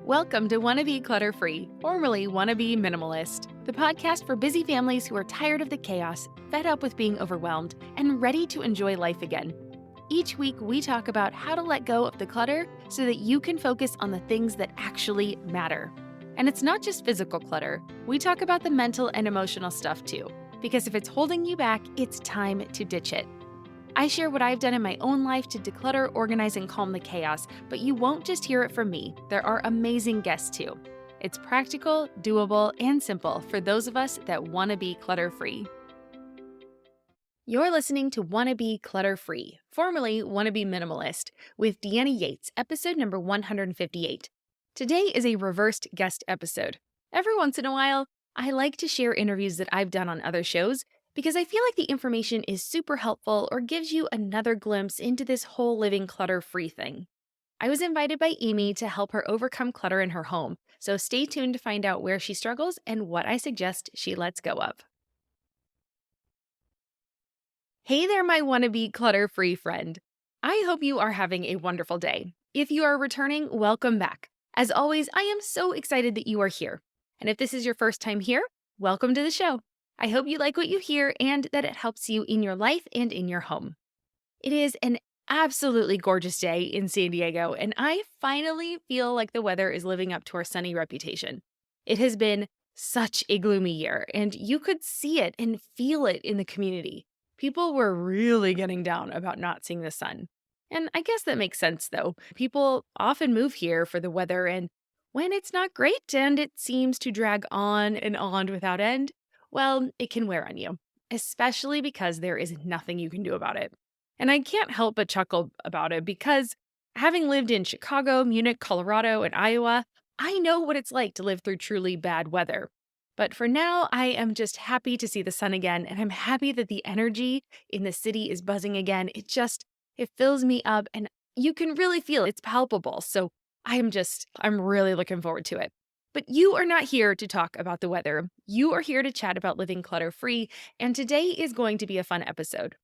Welcome to Wanna Be Clutter Free, formerly Wanna Be Minimalist, the podcast for busy families who are tired of the chaos, fed up with being overwhelmed, and ready to enjoy life again. Each week, we talk about how to let go of the clutter so that you can focus on the things that actually matter. And it's not just physical clutter, we talk about the mental and emotional stuff too, because if it's holding you back, it's time to ditch it. I share what I've done in my own life to declutter, organize, and calm the chaos, but you won't just hear it from me. There are amazing guests too. It's practical, doable, and simple for those of us that want to be clutter-free. You're listening to Wanna Be Clutter Free, formerly Wanna Be Minimalist, with Deanna Yates, episode number 158. Today is a reversed guest episode. Every once in a while, I like to share interviews that I've done on other shows because I feel like the information is super helpful or gives you another glimpse into this whole living clutter-free thing. I was invited by Amy to help her overcome clutter in her home, so stay tuned to find out where she struggles and what I suggest she lets go of. Hey there, my wannabe clutter-free friend. I hope you are having a wonderful day. If you are returning, welcome back. As always, I am so excited that you are here. And if this is your first time here, welcome to the show. I hope you like what you hear and that it helps you in your life and in your home. It is an absolutely gorgeous day in San Diego, and I finally feel like the weather is living up to our sunny reputation. It has been such a gloomy year, and you could see it and feel it in the community. People were really getting down about not seeing the sun. And I guess that makes sense, though. People often move here for the weather, and when it's not great and it seems to drag on and on without end, well, it can wear on you, especially because there is nothing you can do about it. And I can't help but chuckle about it because having lived in Chicago, Munich, Colorado, and Iowa, I know what it's like to live through truly bad weather. But for now, I am just happy to see the sun again, and I'm happy that the energy in the city is buzzing again. It fills me up, and you can really feel it's palpable. So I'm really looking forward to it. But you are not here to talk about the weather. You are here to chat about living clutter free, and today is going to be a fun episode.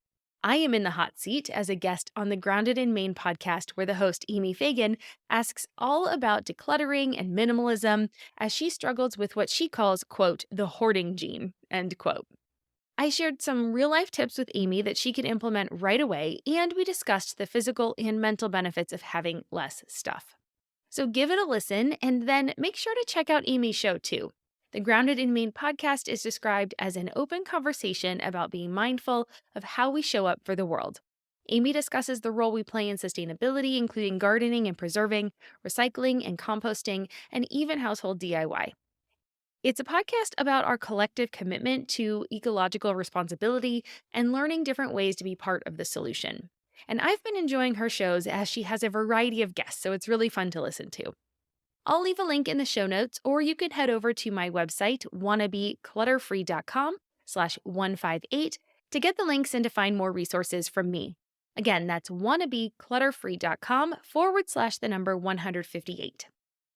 I am in the hot seat as a guest on the Grounded in Maine podcast, where the host, Amy Fagan, asks all about decluttering and minimalism as she struggles with what she calls, quote, the hoarding gene, end quote. I shared some real life tips with Amy that she can implement right away, and we discussed the physical and mental benefits of having less stuff. So give it a listen and then make sure to check out Amy's show too. The Grounded in Maine podcast is described as an open conversation about being mindful of how we show up for the world. Amy discusses the role we play in sustainability, including gardening and preserving, recycling and composting, and even household DIY. It's a podcast about our collective commitment to ecological responsibility and learning different ways to be part of the solution. And I've been enjoying her shows as she has a variety of guests, so it's really fun to listen to. I'll leave a link in the show notes, or you can head over to my website, wannabeclutterfree.com/158 to get the links and to find more resources from me. Again, that's wannabeclutterfree.com/158.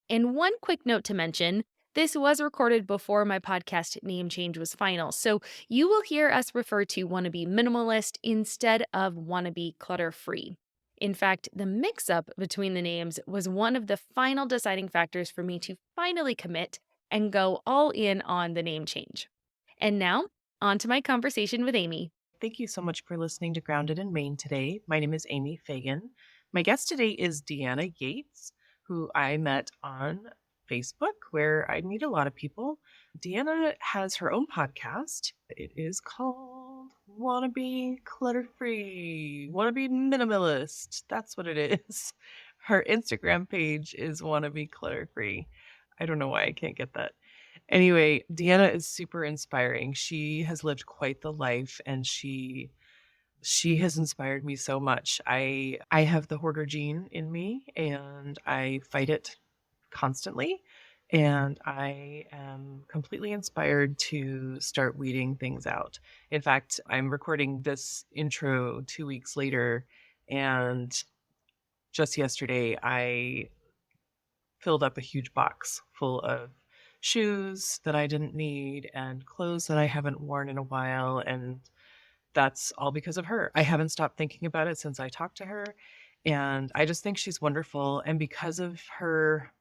And one quick note to mention, this was recorded before my podcast name change was final, so you will hear us refer to Wannabe Minimalist instead of Wannabe Clutter Free. In fact, the mix-up between the names was one of the final deciding factors for me to finally commit and go all in on the name change. And now, on to my conversation with Amy. Thank you so much for listening to Grounded in Maine today. My name is Amy Fagan. My guest today is Deanna Yates, who I met on Facebook, where I meet a lot of people. Deanna has her own podcast. It is called Wanna Be Clutter Free, Wanna Be Minimalist. That's what it is. Her Instagram page is Wanna Be Clutter Free. I don't know why I can't get that. Anyway, Deanna is super inspiring. She has lived quite the life, and she has inspired me so much. I have the hoarder gene in me, and I fight it constantly, and I am completely inspired to start weeding things out. In fact, I'm recording this intro 2 weeks later, and just yesterday I filled up a huge box full of shoes that I didn't need and clothes that I haven't worn in a while, and that's all because of her. I haven't stopped thinking about it since I talked to her, and I just think she's wonderful. And because of her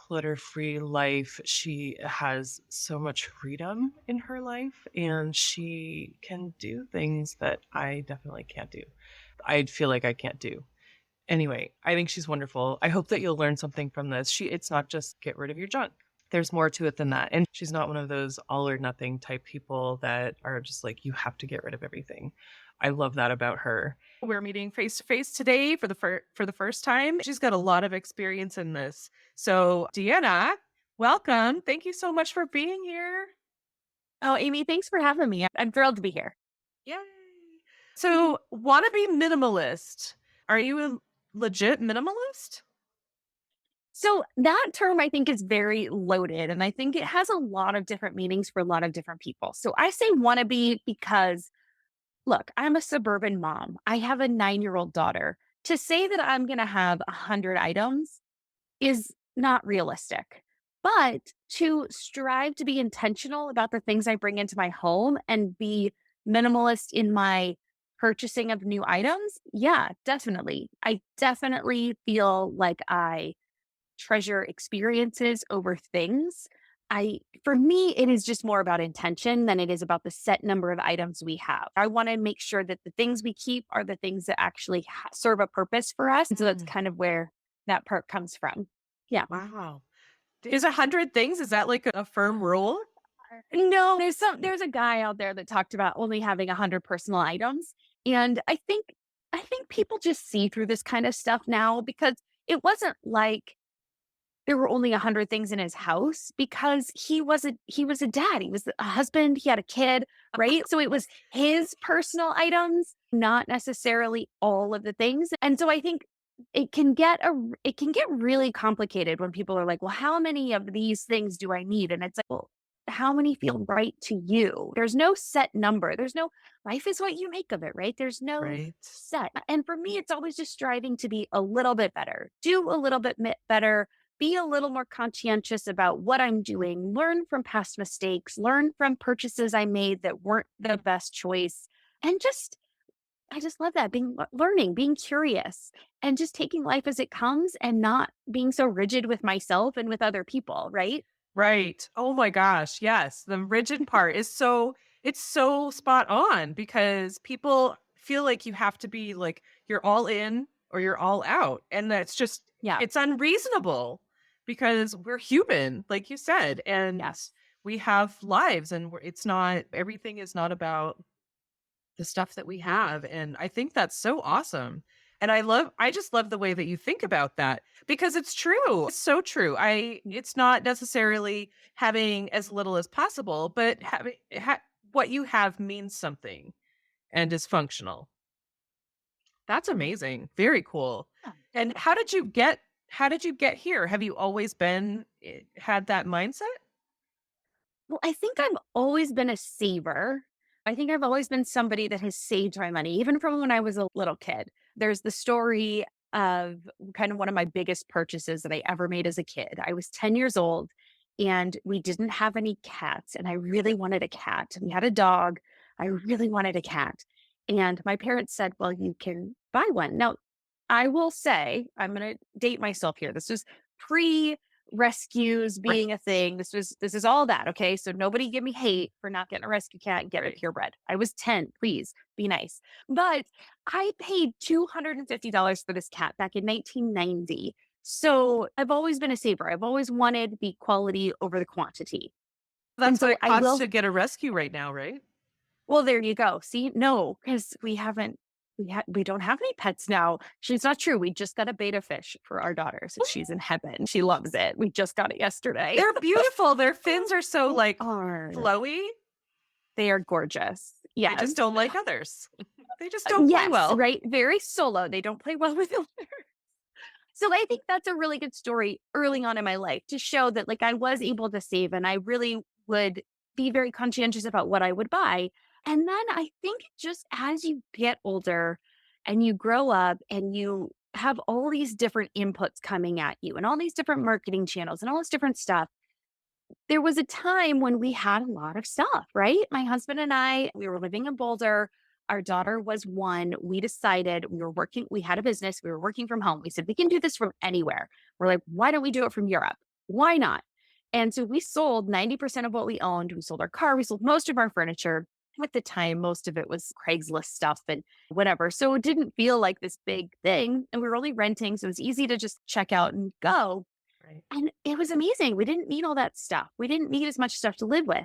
clutter-free life. She has so much freedom in her life, and she can do things that I definitely can't do. I feel like I can't do. Anyway, I think she's wonderful. I hope that you'll learn something from this. It's not just get rid of your junk. There's more to it than that. And she's not one of those all or nothing type people that are just like, you have to get rid of everything. I love that about her. We're meeting face to face today for the first time. She's got a lot of experience in this. So, Deanna, welcome. Thank you so much for being here. Oh, Amy, thanks for having me. I'm thrilled to be here. Yay. So, wanna be minimalist. Are you a legit minimalist? So that term I think is very loaded and I think it has a lot of different meanings for a lot of different people. So I say wannabe because look, I'm a suburban mom. I have a 9-year-old daughter. To say that I'm going to have 100 items is not realistic. But to strive to be intentional about the things I bring into my home and be minimalist in my purchasing of new items, yeah, definitely. I definitely feel like I treasure experiences over things. For me, it is just more about intention than it is about the set number of items we have. I want to make sure that the things we keep are the things that actually serve a purpose for us. And so that's Mm. kind of where that part comes from. Yeah. Wow. Is 100 things, is that like a firm rule? No, there's a guy out there that talked about only having 100 personal items. And I think people just see through this kind of stuff now because it wasn't like there were only 100 things in his house because he was a dad, he was a husband, he had a kid, right? So it was his personal items, not necessarily all of the things. And so I think it can get really complicated when people are like, "Well, how many of these things do I need?" And it's like, "Well, how many feel right to you?" There's no set number. There's no life is what you make of it, right? There's no Right. set. And for me, it's always just striving to be a little bit better, do a little bit better, be a little more conscientious about what I'm doing, learn from past mistakes, learn from purchases I made that weren't the best choice. And I just love that being learning, being curious, and just taking life as it comes and not being so rigid with myself and with other people, right? Right. Oh my gosh, yes. The rigid part is it's so spot on because people feel like you have to be like you're all in or you're all out. And that's just Yeah. it's unreasonable because we're human, like you said, and Yes. we have lives and it's not everything is not about the stuff that we have, and I think that's so awesome. And I just love the way that you think about that because it's true. It's so true. I It's not necessarily having as little as possible, but what you have means something and is functional. That's amazing. Very cool. Yeah. And how did you get here? Have you always been had that mindset? Well, I think I've always been a saver. I think I've always been somebody that has saved my money, even from when I was a little kid. There's the story of kind of one of my biggest purchases that I ever made as a kid. I was 10 years old and we didn't have any cats, and I really wanted a cat. We had a dog. I really wanted a cat. And my parents said, "Well, you can buy one." Now, I will say, I'm going to date myself here. This was pre rescues Right. being a thing. This is all that. Okay. So nobody give me hate for not getting a rescue cat and getting it Right. purebred. I was 10. Please be nice. But I paid $250 for this cat back in 1990. So I've always been a saver. I've always wanted the quality over the quantity. And That's what so it I costs will to get a rescue right now, right? well, there you go. See, no, because we don't have any pets now. She's not true. We just got a beta fish for our daughter, so she's in heaven. She loves it. We just got it yesterday. They're beautiful. Their fins are so, They like, are. flowy. They are gorgeous. I just Yes. don't like others. They just don't play Yes, well. right? Very solo. They don't play well with others. So I think that's a really good story early on in my life to show that like I was able to save and I really would be very conscientious about what I would buy. And then I think just as you get older and you grow up and you have all these different inputs coming at you and all these different marketing channels and all this different stuff, there was a time when we had a lot of stuff, right? My husband and I, we were living in Boulder. Our daughter was 1. We decided we had a business, we were working from home. We said, we can do this from anywhere. We're like, why don't we do it from Europe? Why not? And so we sold 90% of what we owned. We sold our car, we sold most of our furniture. At the time, most of it was Craigslist stuff and whatever. So it didn't feel like this big thing. And we were only renting. So it was easy to just check out and go. Right. And it was amazing. We didn't need all that stuff. We didn't need as much stuff to live with.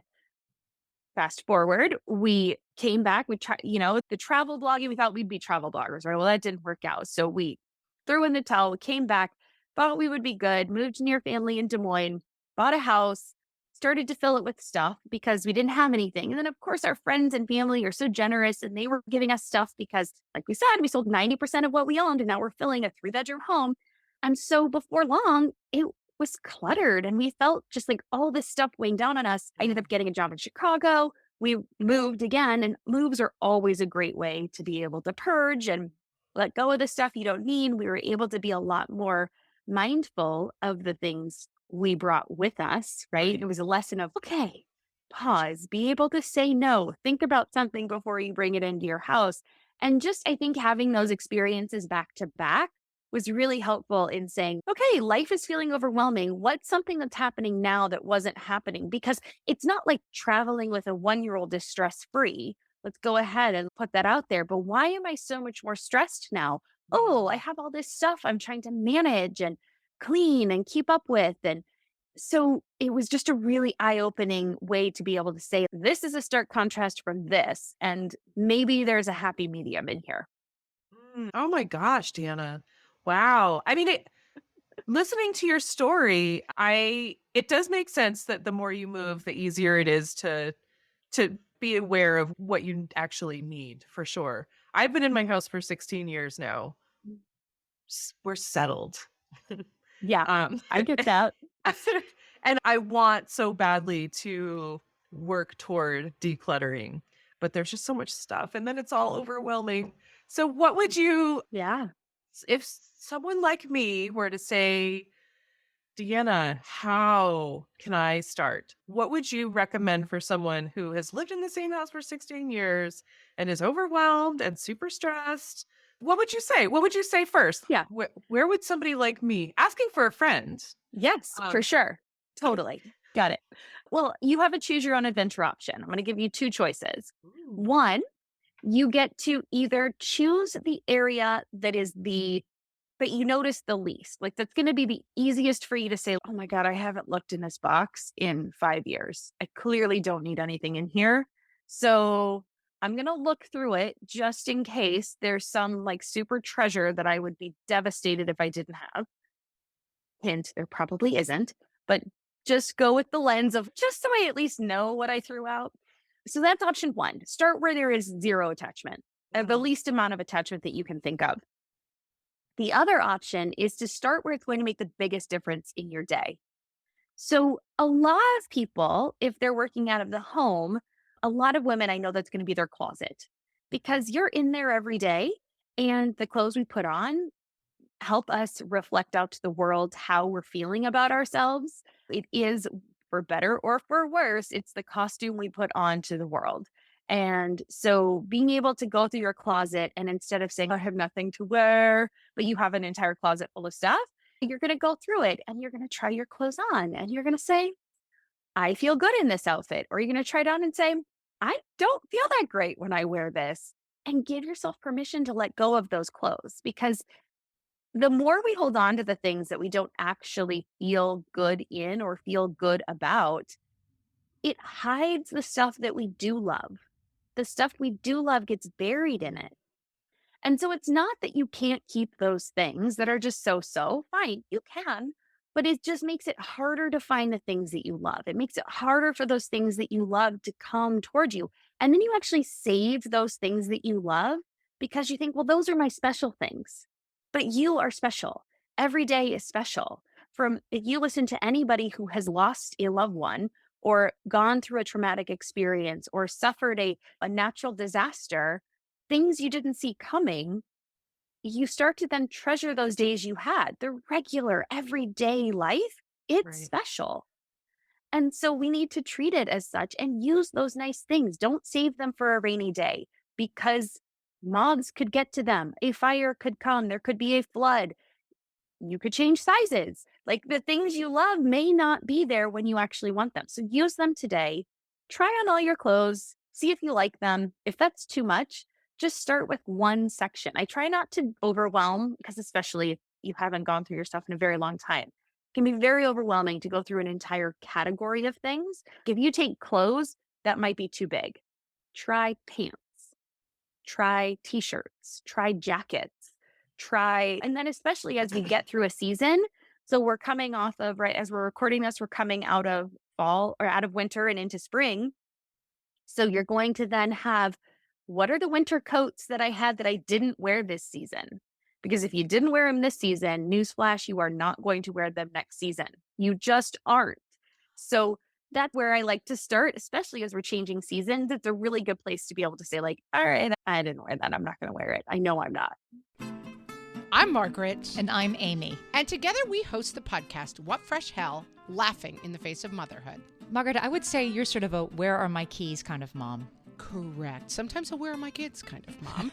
Fast forward, we came back, we tried, the travel blogging, we thought we'd be travel bloggers, right? Well, that didn't work out. So we threw in the towel, we came back, thought we would be good, moved near family in Des Moines, bought a house, started to fill it with stuff because we didn't have anything. And then, of course, our friends and family are so generous and they were giving us stuff because, like we said, we sold 90% of what we owned and now we're filling a 3-bedroom home. And so before long, it was cluttered and we felt just like all this stuff weighing down on us. I ended up getting a job in Chicago. We moved again, and moves are always a great way to be able to purge and let go of the stuff you don't need. We were able to be a lot more mindful of the things we brought with us, right? It Right. was a lesson of, okay, pause, be able to say no, think about something before you bring it into your house. And just, I think having those experiences back to back was really helpful in saying, okay, life is feeling overwhelming. What's something that's happening now that wasn't happening? Because it's not like traveling with a 1-year-old is stress free. Let's go ahead and put that out there. But why am I so much more stressed now? Oh, I Mm. have all this stuff I'm trying to manage and clean and keep up with. And so it was just a really eye opening way to be able to say, this is a stark contrast from this. And maybe there's a happy medium in here. Oh my gosh, Deanna. Wow. I mean, listening to your story, I it does make sense that the more you move, the easier it is to be aware of what you actually need, for sure. I've been in my house for 16 years now. We're settled. Yeah, Um, I get that. and I want so badly to work toward decluttering, but there's just so much stuff and then it's all overwhelming. So what would you Yeah. if someone like me were to say, Deanna, how can I start? What would you recommend for someone who has lived in the same house for 16 years and is overwhelmed and super stressed? What would you say? What would you say first? Yeah. Where would somebody like me asking for a friend? Yes, for Um, sure. Totally. Got it. Well, you have a choose your own adventure option. I'm going to give you two choices. Ooh. One, you get to either choose the area that you notice the least. Like that's going to be the easiest for you to say, oh my God, I haven't looked in this box in 5 years. I clearly don't need anything in here. So I'm going to look through it just in case there's some like super treasure that I would be devastated if I didn't have. Hint, there probably isn't, but just go with the lens of just so I at least know what I threw out. So that's option one. Start where there is zero attachment, the Mm. least amount of attachment that you can think of. The other option is to start where it's going to make the biggest difference in your day. So, a lot of people, if they're working out of the home, a lot of women I know that's going to be their closet because you're in there every day and the clothes we put on help us reflect out to the world how we're feeling about ourselves. It is for better or for worse, it's the costume we put on to the world. And so being able to go through your closet and instead of saying, I have nothing to wear, but you have an entire closet full of stuff, you're going to go through it and you're going to try your clothes on and you're going to say, I feel good in this outfit. Or you're going to try it on and say, I don't feel that great when I wear this. And give yourself permission to let go of those clothes because the more we hold on to the things that we don't actually feel good in or feel good about, it hides the stuff that we do love. The stuff we do love gets buried in it. And so it's not that you can't keep those things that are just so so. Fine, you can, but it just makes it harder to find the things that you love. It makes it harder for those things that you love to come toward you. And then you actually save those things that you love because you think, well, those are my special things. But you are special. Every day is special. From if you listen to anybody who has lost a loved one or gone through a traumatic experience or suffered a natural disaster, things you didn't see coming, you start to then treasure those days you had. The regular, everyday life, it's Right. special. And so we need to treat it as such and use those nice things. Don't save them for a rainy day because moths could get to them. A fire could come. There could be a flood. You could change sizes. Like the things you love may not be there when you actually want them. So use them today. Try on all your clothes, see if you like them. If that's too much, just start with one section. I try not to overwhelm because, especially if you haven't gone through your stuff in a very long time, it can be very overwhelming to go through an entire category of things. If you take clothes, that might be too big. Try pants, try t shirts, try jackets, and then especially as we get through a season. So we're coming off of, right, as we're recording this, we're coming out of fall or out of winter and into spring. So you're going to then have, what are the winter coats that I had that I didn't wear this season? Because if you didn't wear them this season, newsflash, you are not going to wear them next season. You just aren't. So that's where I like to start, especially as we're changing seasons. It's a really good place to be able to say, like, all right, I didn't wear that. I'm not going to wear it. I know I'm not. I'm Margaret. And I'm Amy. And together we host the podcast, What Fresh Hell? Laughing in the Face of Motherhood. Margaret, I would say you're sort of a where are my keys kind of mom. Correct. Sometimes a where are my kids kind of mom.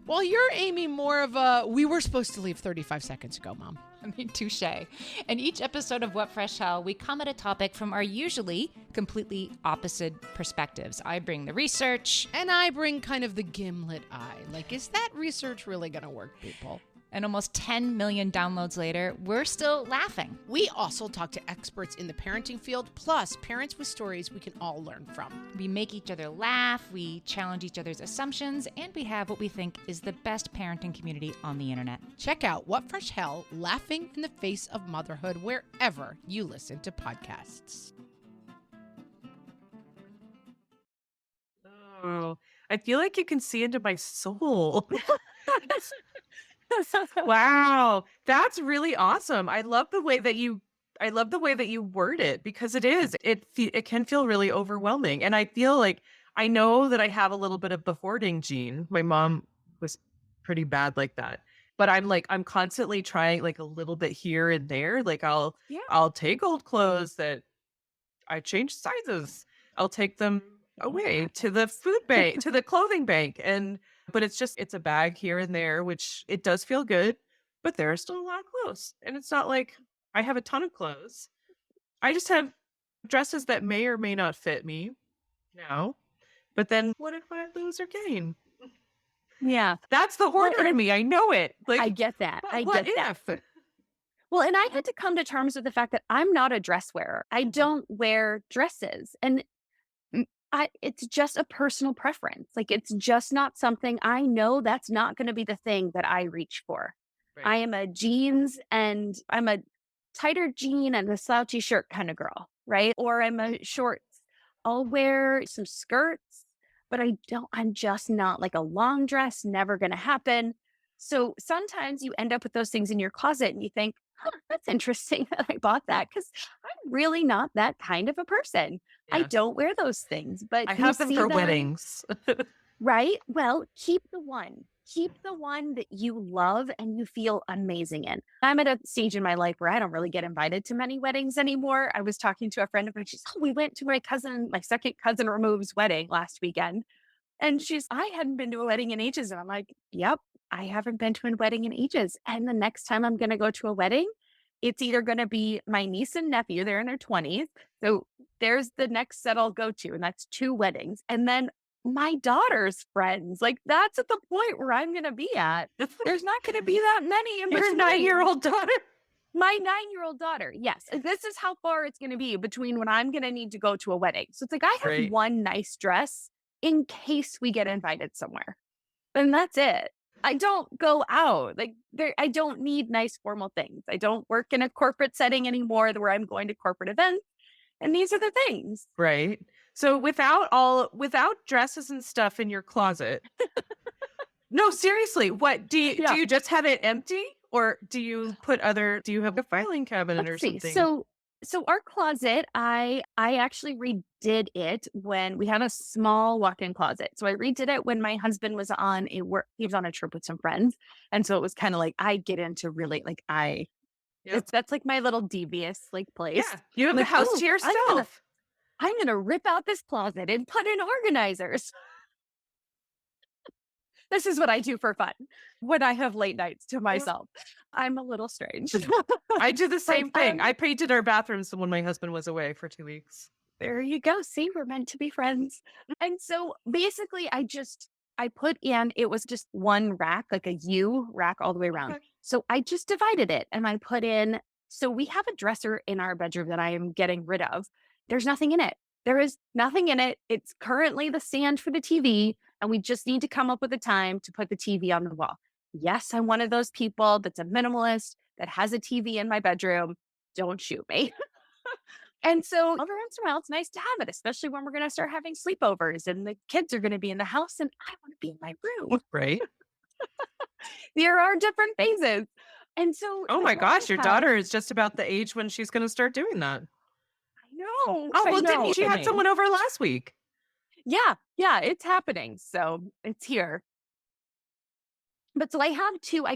Well, you're, Amy, more of a we were supposed to leave 35 seconds ago, mom. I mean, touche. In each episode of What Fresh Hell, we come at a topic from our usually completely opposite perspectives. I bring the research. And I bring kind of the gimlet eye. Like, is that research really going to work, people? And almost 10 million downloads later, we're still laughing. We also talk to experts in the parenting field, plus parents with stories we can all learn from. We make each other laugh, we challenge each other's assumptions, and we have what we think is the best parenting community on the internet. Check out What Fresh Hell? Laughing in the Face of Motherhood wherever you listen to podcasts. Oh, I feel like you can see into my soul. Wow, that's really awesome. I love the way that you word it because it can feel really overwhelming. And I feel like I know that I have a little bit of the hoarding gene. My mom was pretty bad like that. But I'm constantly trying like a little bit here and there. Like I'll take old clothes that I changed sizes. I'll take them away to the food bank, to the clothing bank. But it's a bag here and there, which it does feel good, but there are still a lot of clothes. And it's not like I have a ton of clothes. I just have dresses that may or may not fit me now. But then what if I lose or gain? Yeah. That's the hoarder in me. I know it. Like I get that. I what get that. if? Well, and I had to come to terms with the fact that I'm not a dress wearer. I don't wear dresses. And it's just a personal preference. Like, it's just not something I know that's not going to be the thing that I reach for. Right. I am a jeans and I'm a tighter jean and a slouchy shirt kind of girl, right? Or I'm a shorts. I'll wear some skirts, but I'm just not like a long dress, never going to happen. So sometimes you end up with those things in your closet and you think, huh, that's interesting that I bought that because I'm really not that kind of a person. I Yeah. don't wear those things, but I you have them see for weddings. right? Well, keep the one. Keep the one that you love and you feel amazing in. I'm at a stage in my life where I don't really get invited to many weddings anymore. I was talking to a friend of mine. She's, oh, we went to my second cousin remove's wedding last weekend. And I hadn't been to a wedding in ages. And I'm like, yep, I haven't been to a wedding in ages. And the next time I'm going to go to a wedding, it's either going to be my niece and nephew. They're in their 20s. So there's the next set I'll go to. And that's 2 weddings. And then my daughter's friends. Like, that's at the point where I'm going to be at. There's not going to be that many in Your between. 9-year-old daughter. My 9-year-old daughter. Yes. This is how far it's going to be between when I'm going to need to go to a wedding. So it's like, I have Right. one nice dress in case we get invited somewhere. And that's it. I don't go out. I don't need nice formal things. I don't work in a corporate setting anymore where I'm going to corporate events. And these are the things. Right. So without dresses and stuff in your closet. No, seriously, what do you just have it empty or do you have a filing cabinet or something? So our closet, I actually redid it when we had a small walk-in closet. So I redid it when my husband was on he was on a trip with some friends. And so it was kind of like I get into really like that's like my little devious place. Yeah, you have Like, the house "Oh, to yourself. I'm gonna rip out this closet and put in organizers." This is what I do for fun when I have late nights to myself. I'm a little strange. I do the But, same thing. I painted our bathrooms when my husband was away for 2 weeks. there you go. See, we're meant to be friends. And so basically, I put in, it was just one rack, like a U rack all the way around. Okay. So I just divided it and I put in, so we have a dresser in our bedroom that I am getting rid of. There's nothing in it. There is nothing in it. It's currently the stand for the TV, and we just need to come up with a time to put the TV on the wall. Yes, I'm one of those people that's a minimalist that has a TV in my bedroom. Don't shoot me. And so every once in a while, it's nice to have it, especially when we're going to start having sleepovers and the kids are going to be in the house and I want to be in my room. Right? There are different phases. And so Oh my now I gosh, your have, daughter is just about the age when she's going to start doing that. Oh, I well, know. didn't she had someone over last week? Yeah, it's happening. So it's here. But so I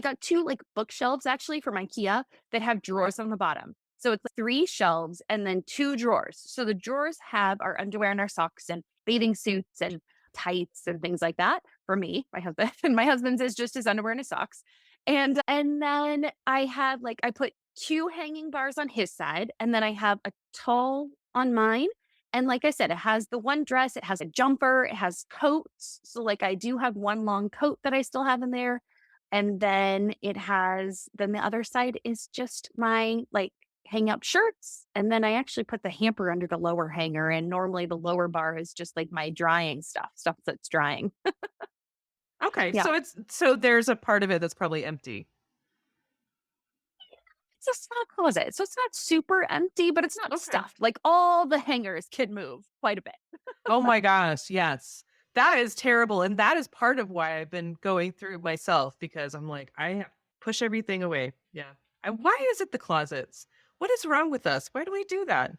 got two like bookshelves actually from IKEA that have drawers on the bottom. So it's like three shelves and then two drawers. So the drawers have our underwear and our socks and bathing suits and tights and things like that for me, my husband. And my husband's is just his underwear and his socks. And then I have like I put two hanging bars on his side and then I have a tall on mine. And like I said, it has the one dress, it has a jumper, it has coats. So like I do have one long coat that I still have in there. And then then the other side is just my like hang up shirts. And then I actually put the hamper under the lower hanger. And normally the lower bar is just like my drying stuff that's drying. Okay, Yeah. so there's a part of it that's probably empty. It's a small closet. So it's not super empty, but it's not Okay. stuffed. Like all the hangers can move quite a bit. Oh my gosh, yes. That is terrible, and that is part of why I've been going through myself because I'm like, push everything away. Yeah. And why is it the closets? What is wrong with us? Why do we do that?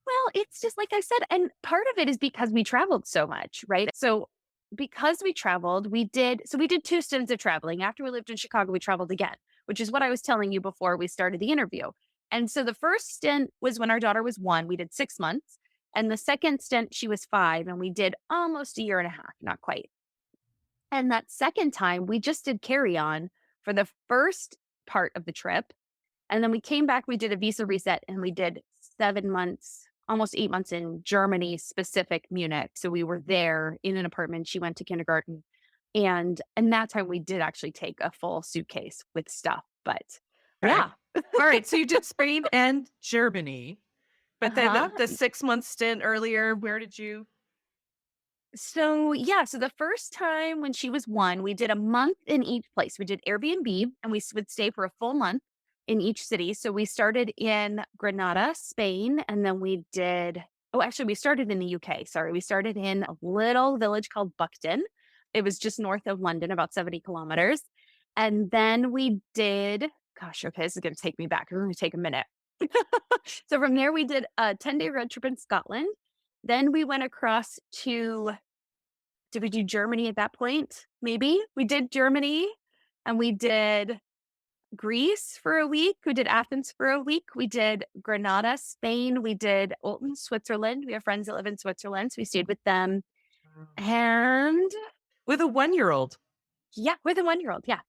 Well, it's just like I said, and part of it is because we traveled so much, right? So because we traveled, we did two stints of traveling. After we lived in Chicago, we traveled again, which is what I was telling you before we started the interview. And so the first stint was when our daughter was 1, we did 6 months. And the second stint, she was 5, and we did almost a year and a half, not quite. And that second time, we just did carry on for the first part of the trip. And then we came back, we did a visa reset, and we did 7 months, almost 8 months in Germany, specific Munich. So we were there in an apartment. She went to kindergarten. And that time we did actually take a full suitcase with stuff. But Okay. yeah. All right, so you did Spain and Germany, but then Uh-huh. the 6-month stint earlier, where did you? So yeah, so the first time when she was 1, we did a month in each place. We did Airbnb and we would stay for a full month in each city. So we started in Granada, Spain, and then we did actually we started in the UK. Sorry. We started in a little village called Buckton. It was just north of London, about 70 kilometers. And then we did, gosh, okay, this is going to take me back. It's going to take a minute. So from there, we did a 10-day road trip in Scotland. Then we went across did we do Germany at that point? Maybe we did Germany and we did Greece for a week. We did Athens for a week. We did Granada, Spain. We did Olten, Switzerland. We have friends that live in Switzerland. So we stayed with them. And With a 1-year-old. yeah, with a 1-year-old. Yeah.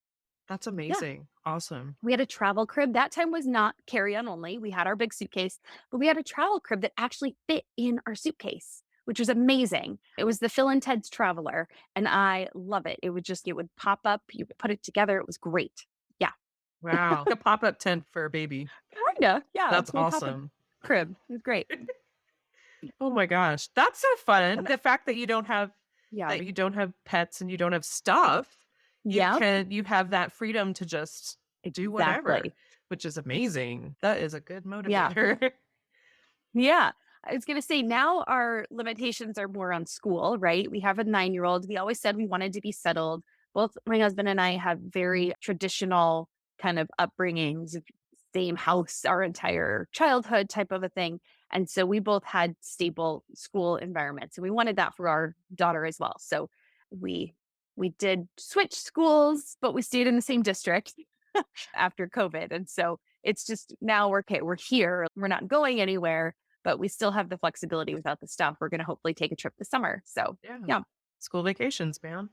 That's Yeah. amazing. Awesome. We had a travel crib. That time was not carry on only. We had our big suitcase, but we had a travel crib that actually fit in our suitcase, which was amazing. It was the Phil and Ted's Traveler, and I love it. It would pop up. You could put it together. It was great. Yeah. Wow. A pop-up tent for a baby. Kinda. Yeah. That's it's my pop-up awesome. crib. It was great. Oh my gosh. That's so fun. The fact that you don't have Yeah. that you don't have pets and you don't have stuff, Yeah. you have that freedom to just do whatever, Exactly. which is amazing. That is a good Yeah. motivator. Yeah. I was going to say now our limitations are more on school, right? We have a 9-year-old. We always said we wanted to be settled. Both my husband and I have very traditional kind of upbringings, same house our entire childhood type of a thing. And so we both had stable school environments and we wanted that for our daughter as well. So we we did switch schools, but we stayed in the same district after COVID. And so it's just now we're okay, we're here, we're not going anywhere, but we still have the flexibility without the stuff. We're going to hopefully take a trip this summer. So, Yeah. yeah. School vacations, man.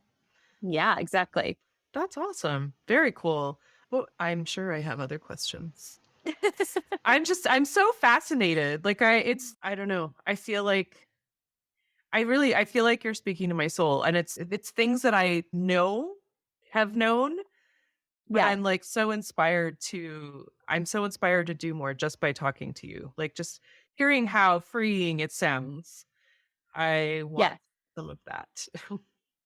Yeah, exactly. That's awesome. Very cool. Well, I'm sure I have other questions. I'm so fascinated. Like I don't know. I feel like you're speaking to my soul, and it's things that I have known, but Yeah. I'm so inspired to do more just by talking to you. Like just hearing how freeing it sounds. I want Yes. some of that.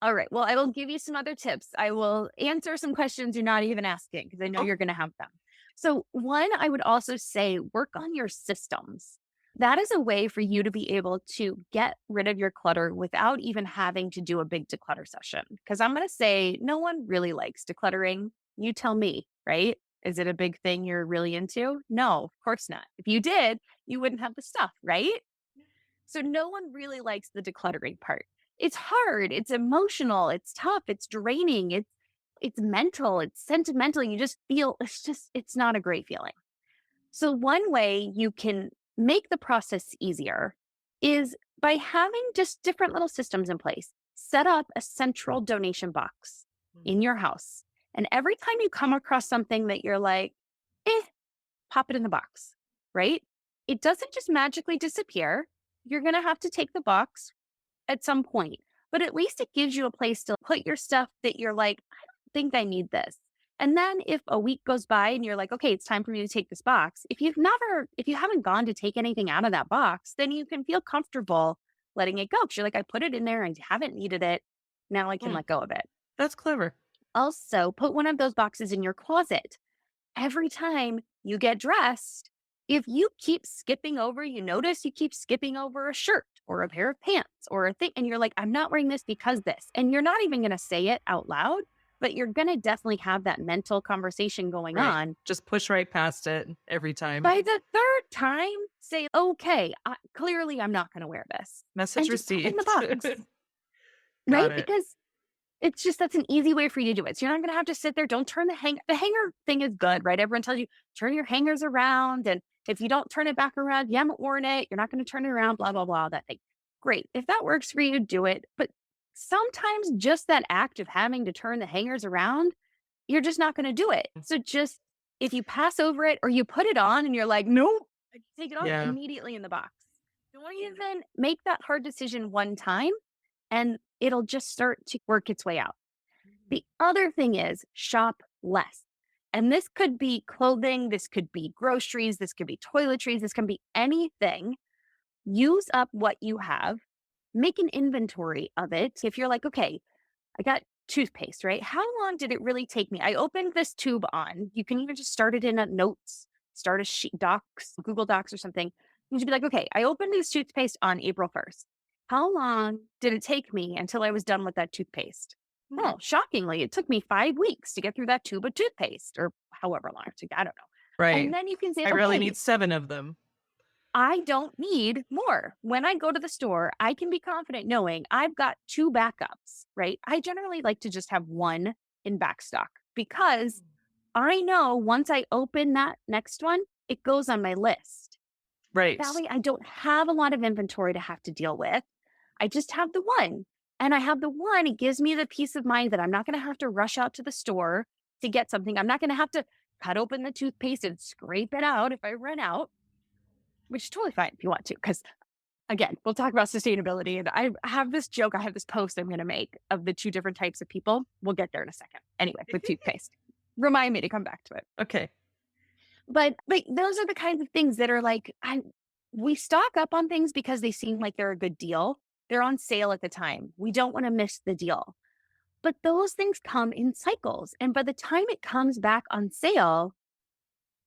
All right. Well, I will give you some other tips. I will answer some questions you're not even asking because I know Oh, you're going to have them. So, one, I would also say work on your systems. That is a way for you to be able to get rid of your clutter without even having to do a big declutter session. Because I'm going to say no one really likes decluttering. You tell me, right? Is it a big thing you're really into? No, of course not. If you did, you wouldn't have the stuff, right? So no one really likes the decluttering part. It's hard, it's emotional, it's tough, it's draining, it's mental, it's sentimental. You just feel it's not a great feeling. So one way you can make the process easier is by having just different little systems in place. Set up a central donation box in your house. And every time you come across something that you're like, eh, pop it in the box, right? It doesn't just magically disappear. You're going to have to take the box at some point, but at least it gives you a place to put your stuff that you're like, I don't think I need this. And then if a week goes by and you're like, okay, it's time for me to take this box. If you haven't gone to take anything out of that box, then you can feel comfortable letting it go. Cause you're like, I put it in there and haven't needed it. Now I can hmm, let go of it. that's clever. Also, put one of those boxes in your closet every time you get dressed, if you keep skipping over, you notice you keep skipping over a shirt or a pair of pants or a thing, and you're like, I'm not wearing this because this. And you're not even going to say it out loud, but you're going to definitely have that mental conversation going Right. on. Just push right past it every time. By the third time, say, okay, clearly I'm not going to wear this. Message And just put it in the received. box, right? Got it. Because it's just that's an easy way for you to do it. So you're not gonna have to sit there. Don't turn the hanger thing is good, right? Everyone tells you turn your hangers around. And if you don't turn it back around, you haven't worn it, you're not gonna turn it around, blah, blah, blah, that thing. Great. If that works for you, do it. But sometimes just that act of having to turn the hangers around, you're just not gonna do it. So just if you pass over it or you put it on and you're like, nope, take it off Yeah. immediately in the box. Don't even make that hard decision one time and it'll just start to work its way out. The other thing is shop less. And this could be clothing, this could be groceries, this could be toiletries, this can be anything. Use up what you have, make an inventory of it. If you're like, okay, I got toothpaste, right? How long did it really take me? I opened this tube on. You can even just start it in a notes, start a sheet docs, Google Docs or something. You should be like, okay, I opened this toothpaste on April 1st. How long did it take me until I was done with that toothpaste? Mhm. Well, shockingly, it took me 5 weeks to get through that tube of toothpaste or however long it took. I don't know. Right. And then you can say, I really okay, need 7 of them. I don't need more. When I go to the store, I can be confident knowing I've got two backups, right? I generally like to just have one in back stock because I know once I open that next one, it goes on my list. Right. That way, I don't have a lot of inventory to have to deal with. I just have the one. And I have the one, it gives me the peace of mind that I'm not going to have to rush out to the store to get something. I'm not going to have to cut open the toothpaste and scrape it out if I run out, which is totally fine if you want to, because again, we'll talk about sustainability. And I have this joke, I have this post I'm going to make of the two different types of people. We'll get there in a second. Anyway, with toothpaste. Remind me to come back to it. Okay. But like those are the kinds of things that are like, we stock up on things because they seem like they're a good deal. They're on sale at the time. We don't want to miss the deal. But those things come in cycles. And by the time it comes back on sale,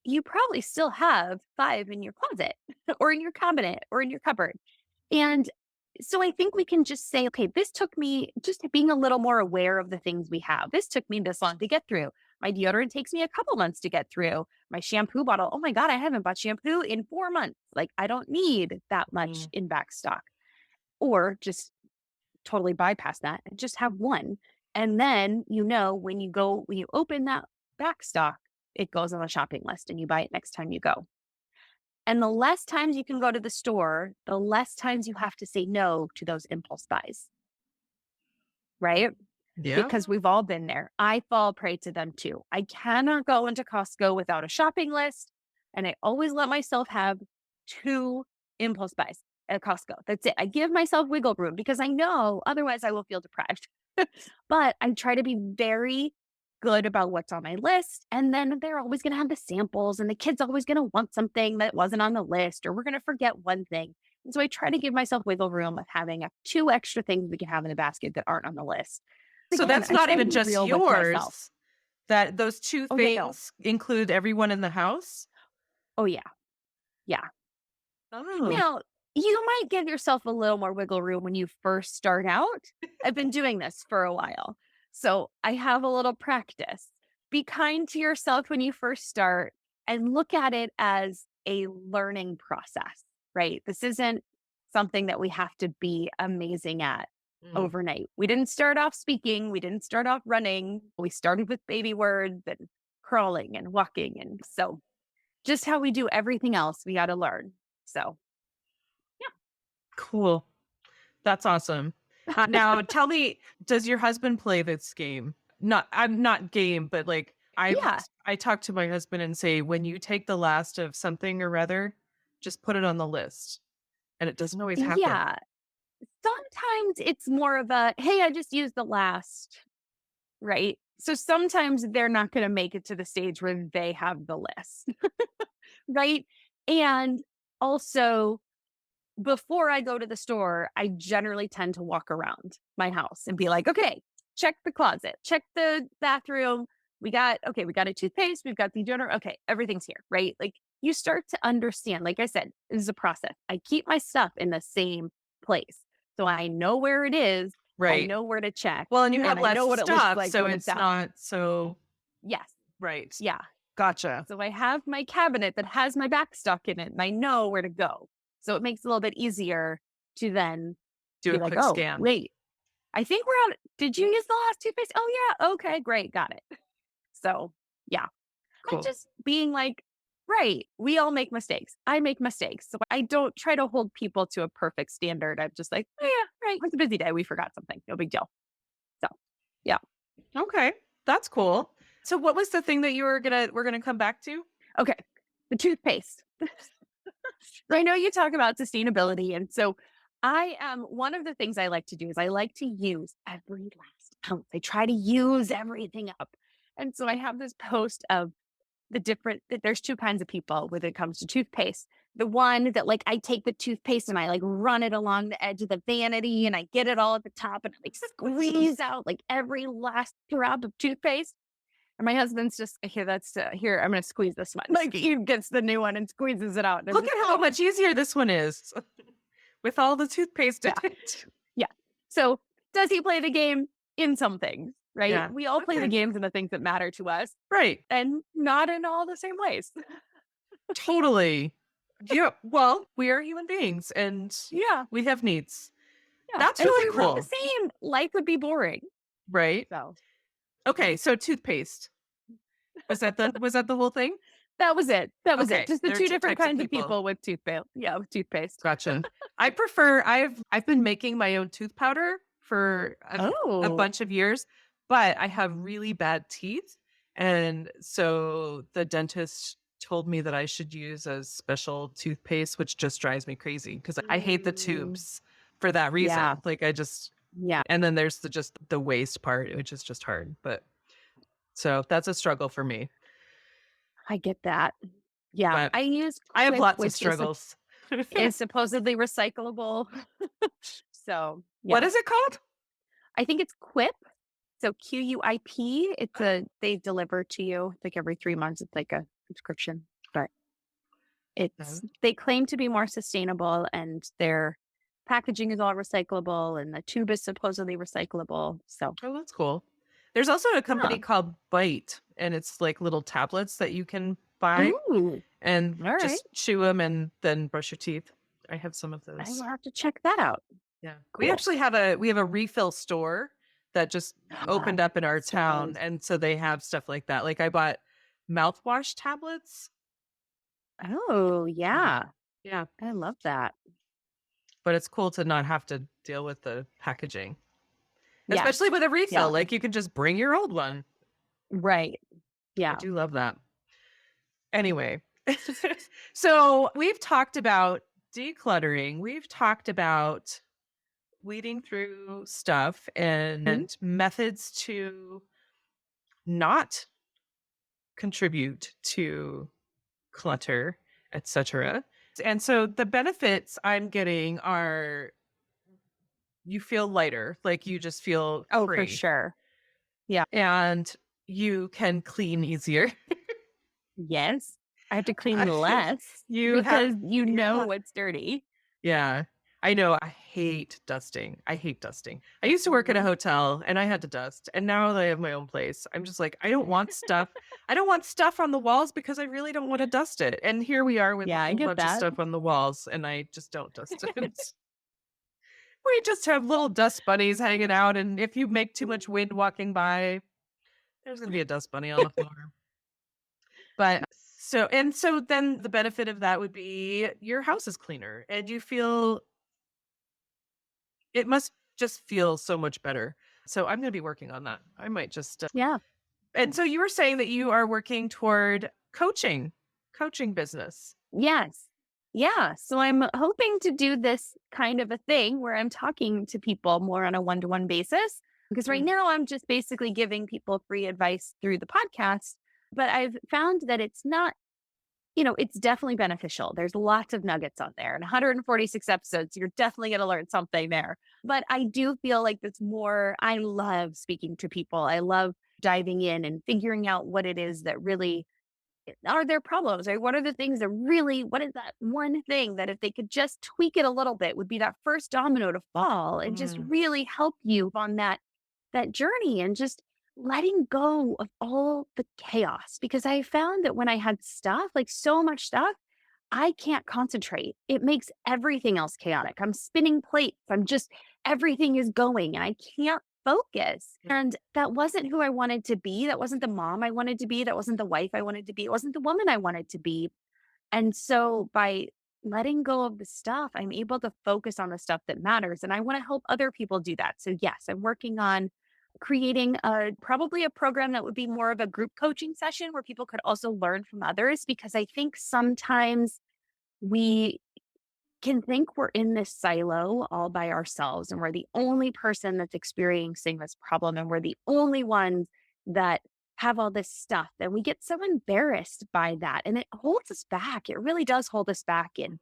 you probably still have five in your closet or in your cabinet or in your cupboard. And so I think we can just say, okay, this took me just being a little more aware of the things we have. This took me this long to get through. My deodorant takes me a couple months to get through. My shampoo bottle, oh my God, I haven't bought shampoo in 4 months. Like I don't need that much Mm. in back stock. Or just totally bypass that and just have one. And then, when you open that back stock, it goes on the shopping list and you buy it next time you go. And the less times you can go to the store, the less times you have to say no to those impulse buys, right? Yeah. because we've all been there. I fall prey to them too. I cannot go into Costco without a shopping list. And I always let myself have 2 impulse buys at Costco. That's it. I give myself wiggle room because I know otherwise I will feel deprived. But I try to be very good about what's on my list. And then they're always going to have the samples, and the kid's always going to want something that wasn't on the list, or we're going to forget one thing. And so I try to give myself wiggle room of having 2 extra things we can have in the basket that aren't on the list. So Again, that's I not try to even be just real with myself. yours. That those two Oh, yeah, no. things include everyone in the house? Oh, yeah. Yeah. Oh. Now, you might give yourself a little more wiggle room when you first start out. I've been doing this for a while, so I have a little practice. Be kind to yourself when you first start and look at it as a learning process, right? This isn't something that we have to be amazing at Mm. overnight. We didn't start off speaking, we didn't start off running. We started with baby words and crawling and walking. And so, just how we do everything else, we got to learn. So, Cool. That's awesome. Now tell me, does your husband play this game? I'm not game, but like yeah. I talk to my husband and say, when you take the last of something or other, just put it on the list. And it doesn't always happen. Yeah. Sometimes it's more of a, hey, I just used the last, right? So sometimes they're not going to make it to the stage where they have the list, right? And also, before I go to the store, I generally tend to walk around my house and be like, okay, check the closet, check the bathroom. Okay, we got a toothpaste, we've got the deodorant. Okay, everything's here, right? Like you start to understand, like I said, this is a process. I keep my stuff in the same place. So I know where it is. I Right. know where to check, Well, and you and have I know less what it looks stuff, like so when it's it's out. not so Yes. right. Yeah. Gotcha. So I have my cabinet that has my back stock in it, and I know where to go. So it makes it a little bit easier to then Do be a like, quick oh, scan. wait, I think we're on. Did you use the last toothpaste? Oh, yeah. Okay, great. Got it. So, yeah. I'm Cool. just being like, right. We all make mistakes. I make mistakes. So I don't try to hold people to a perfect standard. I'm just like, oh, yeah, right. It's a busy day. We forgot something. No big deal. So, yeah. Okay. That's cool. So what was the thing that we're gonna come back to? Okay. The toothpaste. So I know you talk about sustainability. And so I am one of the things I like to do is I like to use every last ounce. I try to use everything up. And so I have this post of there's 2 kinds of people when it comes to toothpaste. The one that like I take the toothpaste and I like run it along the edge of the vanity and I get it all at the top and I like squeeze out like every last drop of toothpaste. And my husband's just here. Here. I'm gonna squeeze this one. Like he gets the new one and squeezes it out. And I'm Look just at how much easier this one is with all the toothpaste in yeah. it. Yeah. So does he play the game in some things, right? Yeah. We all play the Okay. games in the things that matter to us Right. and not in all the same ways. Totally. Yeah. Well, we are human beings and Yeah. we have needs. Yeah. That's And if really we were the cool. same, life would be boring. Right. So Okay. So toothpaste. Was that the whole thing? that was it. That was it. Okay. Just the There are 2 two different types of kinds of people. people with toothpaste. Yeah, with toothpaste. Gotcha. I've been making my own tooth powder for a Oh. bunch of years, but I have really bad teeth. And so the dentist told me that I should use a special toothpaste, which just drives me crazy because I hate the Mm, tubes for that reason. yeah. Like I just, Yeah. and then there's just the waste part, which is just hard. But so that's a struggle for me. I get that. Yeah. But I use I have Quip, lots of which is struggles. is supposedly recyclable. So, What yeah. is it called? I think it's Quip. So QUIP. They deliver to you like every 3 months. It's like a subscription, but Oh, they claim to be more sustainable and their packaging is all recyclable and the tube is supposedly recyclable. So, that's cool. There's also a company yeah. called Bite, and it's like little tablets that you can buy Ooh, and all right. just chew them and then brush your teeth. I have some of I will those. have to check that out. Yeah. We Cool. actually have a refill store that just opened up in our So town, nice. and so they have stuff like that. Like I bought mouthwash tablets. Oh, Mm. yeah. Yeah. I love that. But it's cool to not have to deal with the packaging. Yeah. especially with a refill. Yeah. Like you can just bring your old one. Right. I Yeah. do love that. Anyway, so we've talked about decluttering. We've talked about weeding through stuff Mhm. and methods to not contribute to clutter, etc. And so the benefits I'm getting are you feel lighter, like you just feel Oh, for free sure. Yeah. and you can clean easier. Yes. I have to clean less You have, because you know yeah. what's dirty. Yeah. I know. I hate dusting. I hate dusting. I used to work at a Mhm. hotel and I had to dust. And now that I have my own place, I'm just like, I don't want stuff. I don't want stuff on the walls because I really don't want to dust it. And here we are with a Yeah, I whole get bunch of that. stuff on the walls and I just don't dust it. We just have little dust bunnies hanging out. And if you make too much wind walking by, there's going to be a dust bunny on the floor. But so then the benefit of that would be your house is cleaner and you feel it must just feel so much better. So I'm going to be working on that. I might just Yeah. and so you were saying that you are working toward coaching business. Yes. Yeah. So I'm hoping to do this kind of a thing where I'm talking to people more on a one-to-one basis. Because right Mm. now I'm just basically giving people free advice through the podcast. But I've found that it's not, it's definitely beneficial. There's lots of nuggets on there and 146 episodes. You're definitely going to learn something there. But I do feel like it's more, I love speaking to people. I love diving in and figuring out what it is that really are their problems, right? What are the things that really, what is that one thing that if they could just tweak it a little bit would be that first domino to fall and just Mm. really help you on that journey and just letting go of all the chaos. Because I found that when I had stuff, like so much stuff, I can't concentrate. It makes everything else chaotic. I'm spinning plates. Everything is going and I can't focus. And that wasn't who I wanted to be. That wasn't the mom I wanted to be. That wasn't the wife I wanted to be. It wasn't the woman I wanted to be. And so by letting go of the stuff, I'm able to focus on the stuff that matters. And I want to help other people do that. So yes, I'm working on creating probably a program that would be more of a group coaching session where people could also learn from others because I think sometimes we can think we're in this silo all by ourselves and we're the only person that's experiencing this problem and we're the only ones that have all this stuff and we get so embarrassed by that and it holds us back. It really does hold us back in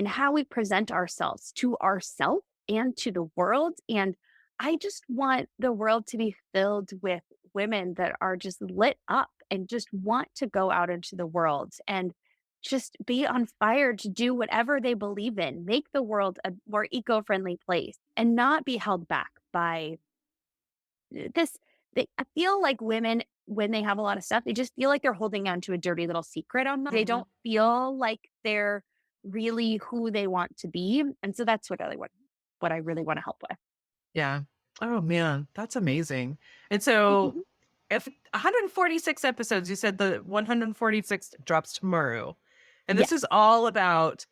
how we present ourselves to ourselves and to the world. And I just want the world to be filled with women that are just lit up and just want to go out into the world and just be on fire to do whatever they believe in, make the world a more eco-friendly place and not be held back by this. I feel like women, when they have a lot of stuff, they just feel like they're holding on to a dirty little secret on them. They Mhm. don't feel like they're really who they want to be. And so that's what I really want to help with. Yeah. Oh man, that's amazing. And so if 146 episodes, you said the 146 drops tomorrow. And Yeah. this is all about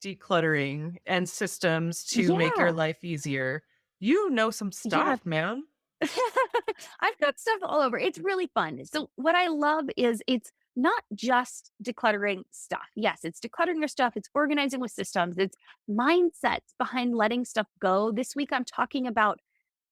decluttering and systems to make your Yeah. life easier. You know some Yeah. stuff, man. I've got stuff all over. It's really fun. So what I love is it's not just decluttering stuff. Yes, it's decluttering your stuff. It's organizing with systems. It's mindsets behind letting stuff go. This week, I'm talking about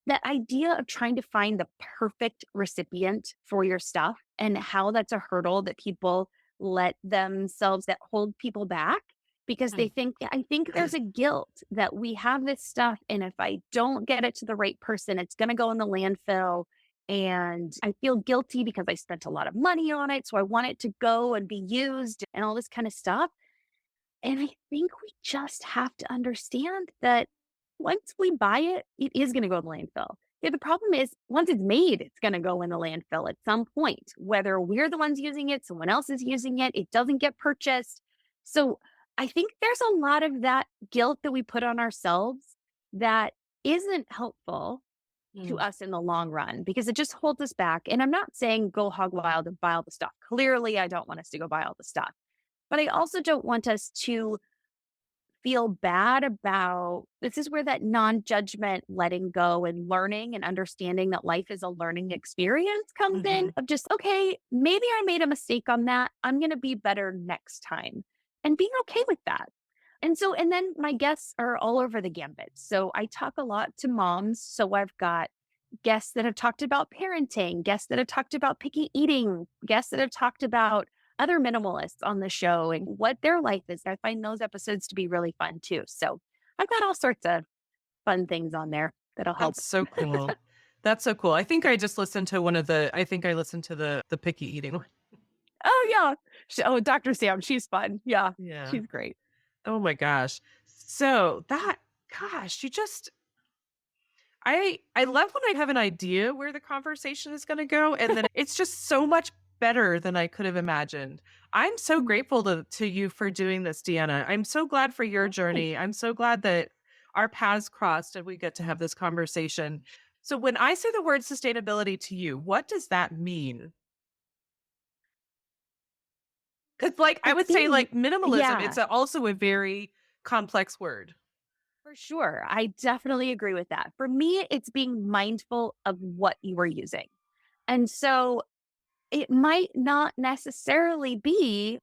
that idea of trying to find the perfect recipient for your stuff and how that's a hurdle that people that hold people back because they think, I think there's a guilt that we have this stuff. And if I don't get it to the right person, it's going to go in the landfill. And I feel guilty because I spent a lot of money on it. So I want it to go and be used and all this kind of stuff. And I think we just have to understand that once we buy it, it is going to go to the landfill. Yeah, the problem is once it's made, it's going to go in the landfill at some point, whether we're the ones using it, someone else is using it, it doesn't get purchased. So I think there's a lot of that guilt that we put on ourselves that isn't helpful to Mm. us in the long run because it just holds us back. And I'm not saying go hog wild and buy all the stuff. Clearly, I don't want us to go buy all the stuff. But I also don't want us to feel bad about this is where that non-judgment, letting go and learning and understanding that life is a learning experience comes in Mhm. of just, okay, maybe I made a mistake on that. I'm going to be better next time and being okay with that. And then my guests are all over the gambit. So I talk a lot to moms. So I've got guests that have talked about parenting, guests that have talked about picky eating, guests that have talked about other minimalists on the show and what their life is. I find those episodes to be really fun too. So I've got all sorts of fun things on there that'll help. That's so cool. That's so cool. I think I listened to the picky eating one. Oh, yeah. Oh, Dr. Sam, she's fun. Yeah, Yeah. she's great. Oh my gosh. So that gosh, you just I love when I have an idea where the conversation is gonna go, and then it's just so much better than I could have imagined. I'm so grateful to you for doing this, Deanna. I'm so glad for your Oh, journey. I'm so glad that our paths crossed and we get to have this conversation. So when I say the word sustainability to you, what does that mean? Because like I it's would say being, like minimalism, yeah, it's also a very complex word. for sure. I definitely agree with that. For me, it's being mindful of what you are using. And so it might not necessarily be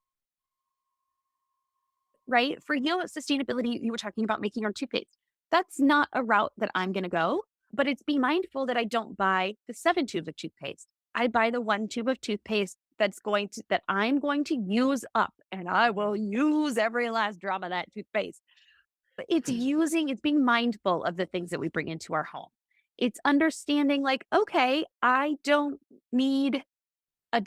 right? For you, sustainability, you were talking about making your own toothpaste. That's not a route that I'm going to go, but it's be mindful that I don't buy the 7 tubes of toothpaste. I buy the 1 tube of toothpaste that I'm going to use up and I will use every last drop of that toothpaste. But it's being mindful of the things that we bring into our home. It's understanding like, okay, I don't need I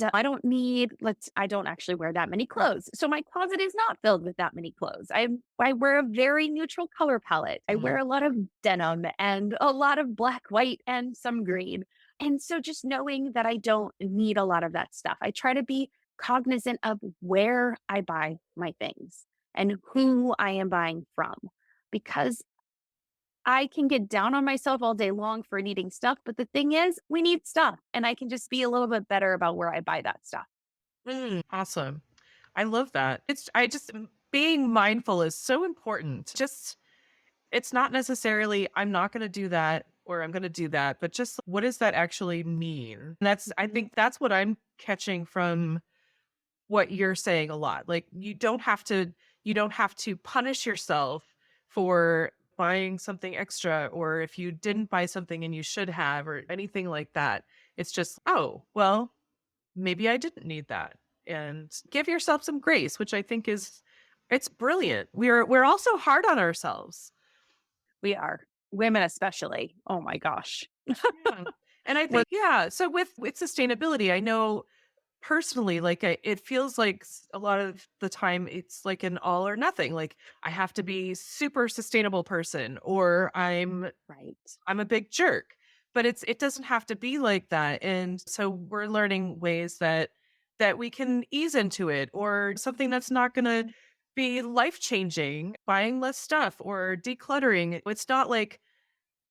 don't actually wear that many clothes. So my closet is not filled with that many clothes. I wear a very neutral color palette. I wear Mhm. a lot of denim and a lot of black, white, and some green. And so just knowing that I don't need a lot of that stuff. I try to be cognizant of where I buy my things and who I am buying from because I can get down on myself all day long for needing stuff, but the thing is, we need stuff, and I can just be a little bit better about where I buy that stuff. Awesome. I love that. Being mindful is so important. Just it's not necessarily I'm not going to do that or I'm going to do that, but just what does that actually mean? And I think that's what I'm catching from what you're saying a lot. Like you don't have to punish yourself for buying something extra or if you didn't buy something and you should have or anything like that. It's just, oh, well, maybe I didn't need that. And give yourself some grace, which I think is it's brilliant. We're also hard on ourselves. We are, women especially. Oh my gosh. Yeah. And I We're think yeah, so with sustainability, I know personally like it feels like a lot of the time it's like an all or nothing. Like I have to be super sustainable person or right. I'm a big jerk. But it doesn't have to be like that. And so we're learning ways that we can ease into it or something that's not going to be life changing, buying less stuff or decluttering. It's not like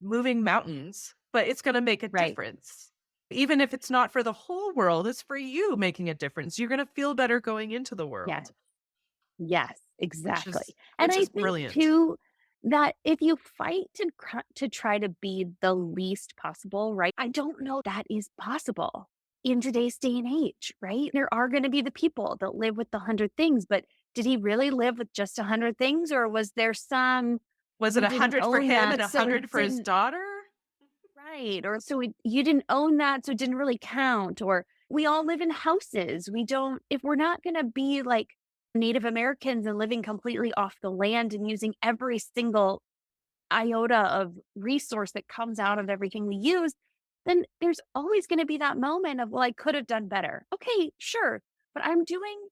moving mountains, but it's going to make a Right. difference. Even if it's not for the whole world, it's for you making a difference. You're going to feel better going into the Yes. world, Yes, exactly. And which I is think brilliant. too that if you fight to try to be the least possible, right? I don't know that is possible in today's day and age, right? There are going to be the people that live with the 100 things, but did he really live with just 100 things, or was there some Was it who didn't 100 for own him and that, so it 100 for his didn't daughter? right? Or you didn't own that, so it didn't really count? Or we all live in houses. We don't, if we're not going to be like Native Americans and living completely off the land and using every single iota of resource that comes out of everything we use, then there's always going to be that moment of, well, I could have done better. Okay, sure. But I'm doing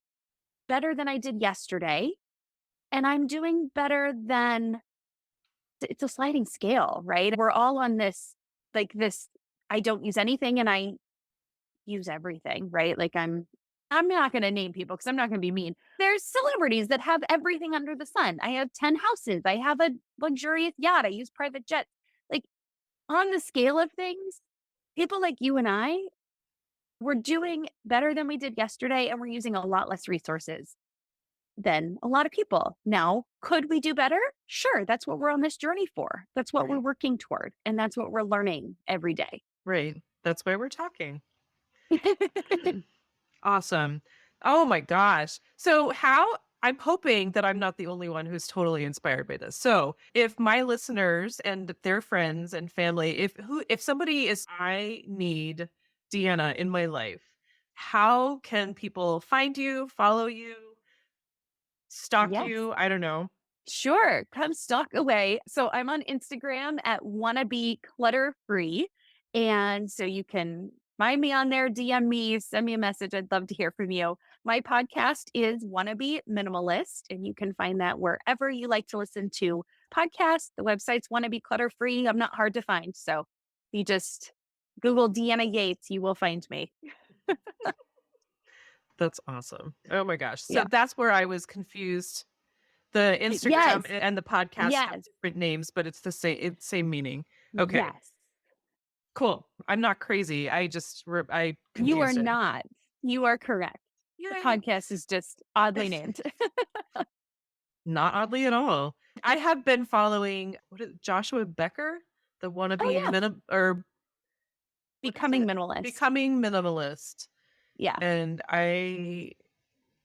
better than I did yesterday. And I'm doing better than it's a sliding scale, right? We're all on this, I don't use anything and I use everything, right? Like I'm not going to name people because I'm not going to be mean. There's celebrities that have everything under the sun. I have 10 houses. I have a luxurious yacht. I use private jets. Like on the scale of things, people like you and I, we're doing better than we did yesterday and we're using a lot less resources. than a lot of people. Now, could we do better? Sure. That's what we're on this journey for. That's what we're Right. working toward. And that's what we're learning every day. Right. That's why we're talking. Awesome. Oh my gosh. So I'm hoping that I'm not the only one who's totally inspired by this. So, if my listeners and their friends and family, if somebody is I need Deanna in my life, how can people find you, follow you, stalk Yes. you? I don't know. Sure. Come stalk away. So I'm on Instagram at wannabe clutter free. And so you can find me on there, DM me, send me a message. I'd love to hear from you. My podcast is Wannabe Minimalist, and you can find that wherever you like to listen to podcasts. The website's Wannabe Clutter Free. I'm not hard to find. So you just Google Deanna Yates, you will find me. That's awesome. Oh my gosh. So Yeah. that's where I was confused. The Instagram Yes. and the podcast have Yes. different names, but it's same meaning. Okay. Yes. Cool. I'm not crazy. I You are confused it. not. You are correct. The Yay. podcast is just oddly named. Not oddly at all. I have been following Joshua Becker, the Oh, wannabe yeah. what is Becoming it? minimalist. Becoming minimalist. Yeah. And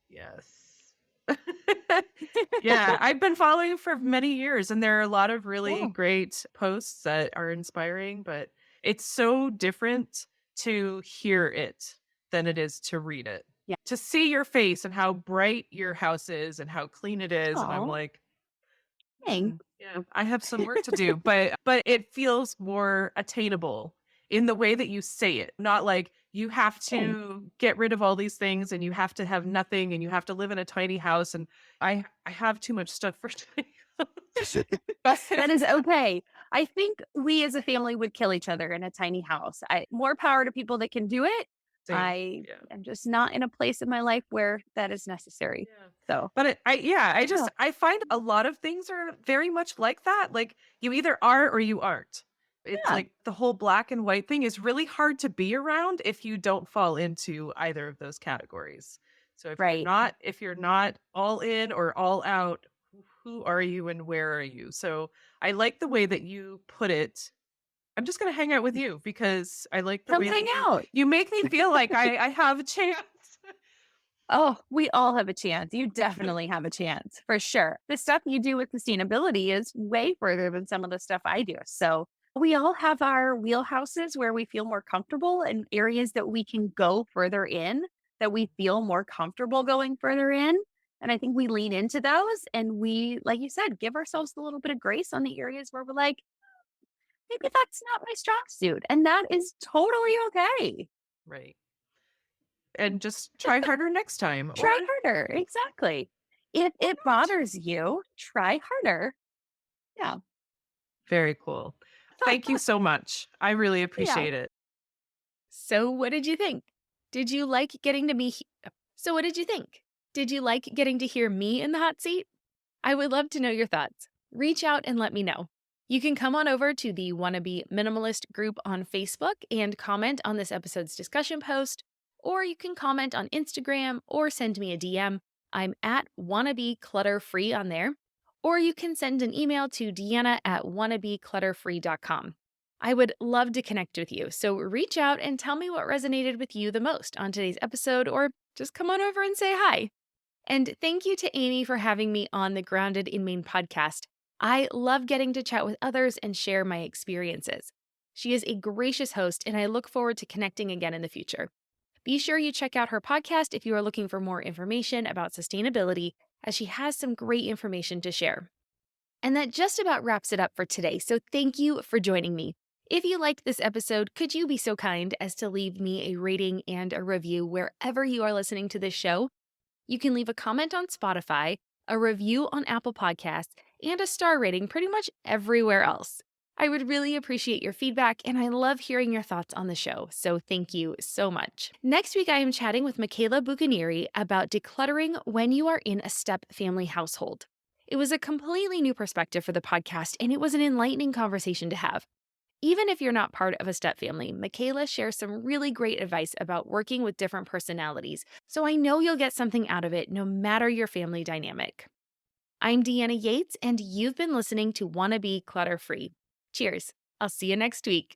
yes. Yeah, I've been following for many years, and there are a lot of really Yeah. great posts that are inspiring, but it's so different to hear it than it is to read it. Yeah. To see your face and how bright your house is and how clean it is, and I'm Aw, like, thanks. yeah, I have some work to do, but it feels more attainable in the way that you say it. Not like you have Thanks. to get rid of all these things and you have to have nothing and you have to live in a tiny house and I have too much stuff for tiny house. That is okay. I think we as a family would kill each other in a tiny house. More power to people that can do it. Same. I Yeah. am just not in a place in my life where that is necessary. Yeah. So, But yeah. I find a lot of things are very much like that. Like you either are or you aren't. It's Yeah. like the whole black and white thing is really hard to be around if you don't fall into either of those categories. So Right. if you're not all in or all out, who are you and where are you? So I like the way that you put it. I'm just gonna hang out with you because I like the Come way that hang out. you make me feel like I have a chance. Oh, we all have a chance. You definitely have a chance for sure. The stuff you do with sustainability is way further than some of the stuff I do. So we all have our wheelhouses where we feel more comfortable and areas that we can go further in, that we feel more comfortable going further in. And I think we lean into those and we, like you said, give ourselves a little bit of grace on the areas where we're like, maybe that's not my strong suit. And that is totally okay. Right. And just try harder next time. Try harder. Exactly. If it bothers you, try harder. Yeah. Very cool. Thank you so much. I really appreciate it. So, what did you think? Did you like getting to me? So, what did you think? Did you like getting to hear me in the hot seat? I would love to know your thoughts. Reach out and let me know. You can come on over to the Wannabe Minimalist group on Facebook and comment on this episode's discussion post, or you can comment on Instagram or send me a DM. I'm at Wannabe Clutter Free on there, or you can send an email to Deanna at wannabeclutterfree.com. I would love to connect with you, so reach out and tell me what resonated with you the most on today's episode, or just come on over and say hi. And thank you to Amy for having me on the Grounded in Maine podcast. I love getting to chat with others and share my experiences. She is a gracious host, and I look forward to connecting again in the future. Be sure you check out her podcast if you are looking for more information about sustainability, as she has some great information to share. And that just about wraps it up for today, so thank you for joining me. If you liked this episode, could you be so kind as to leave me a rating and a review wherever you are listening to this show? You can leave a comment on Spotify, a review on Apple Podcasts, and a star rating pretty much everywhere else. I would really appreciate your feedback, and I love hearing your thoughts on the show, so thank you so much. Next week, I am chatting with Michaela Bucanieri about decluttering when you are in a step family household. It was a completely new perspective for the podcast, and it was an enlightening conversation to have. Even if you're not part of a step family, Michaela shares some really great advice about working with different personalities, so I know you'll get something out of it no matter your family dynamic. I'm Deanna Yates, and you've been listening to Wanna Be Clutter Free. Cheers. I'll see you next week.